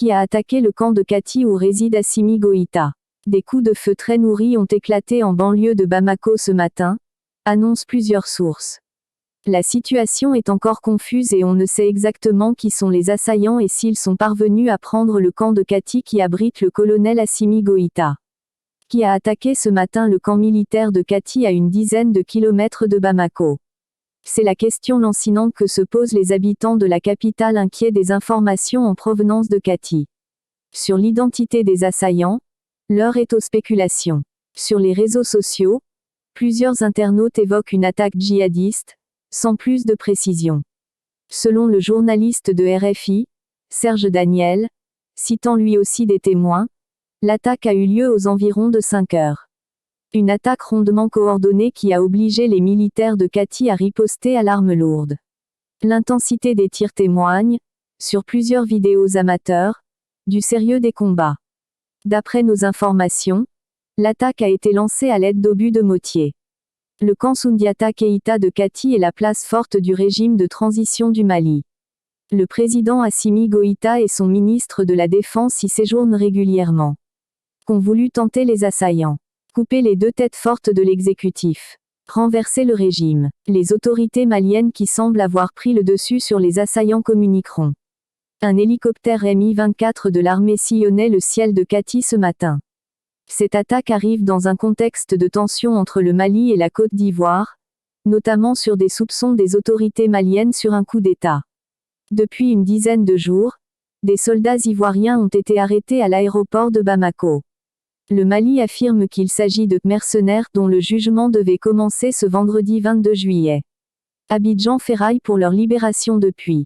qui a attaqué le camp de Kati où réside Assimi Goïta. Des coups de feu très nourris ont éclaté en banlieue de Bamako ce matin, annoncent plusieurs sources. La situation est encore confuse et on ne sait exactement qui sont les assaillants et s'ils sont parvenus à prendre le camp de Kati qui abrite le colonel Assimi Goïta. Qui a attaqué ce matin le camp militaire de Kati à une dizaine de kilomètres de Bamako. C'est la question lancinante que se posent les habitants de la capitale inquiets des informations en provenance de Kati. Sur l'identité des assaillants, l'heure est aux spéculations. Sur les réseaux sociaux, plusieurs internautes évoquent une attaque djihadiste, sans plus de précision. Selon le journaliste de RFI, Serge Daniel, citant lui aussi des témoins, l'attaque a eu lieu aux environs de 5 heures. Une attaque rondement coordonnée qui a obligé les militaires de Kati à riposter à l'arme lourde. L'intensité des tirs témoigne, sur plusieurs vidéos amateurs, du sérieux des combats. D'après nos informations, l'attaque a été lancée à l'aide d'obus de mortier. Le camp Soundiata Keïta de Kati est la place forte du régime de transition du Mali. Le président Assimi Goïta et son ministre de la Défense y séjournent régulièrement. Qu'ont voulu tenter les assaillants. Couper les deux têtes fortes de l'exécutif. Renverser le régime. Les autorités maliennes qui semblent avoir pris le dessus sur les assaillants communiqueront. Un hélicoptère Mi-24 de l'armée sillonnait le ciel de Kati ce matin. Cette attaque arrive dans un contexte de tension entre le Mali et la Côte d'Ivoire, notamment sur des soupçons des autorités maliennes sur un coup d'État. Depuis une dizaine de jours, des soldats ivoiriens ont été arrêtés à l'aéroport de Bamako. Le Mali affirme qu'il s'agit de mercenaires dont le jugement devait commencer ce vendredi 22 juillet. Abidjan ferraille pour leur libération depuis.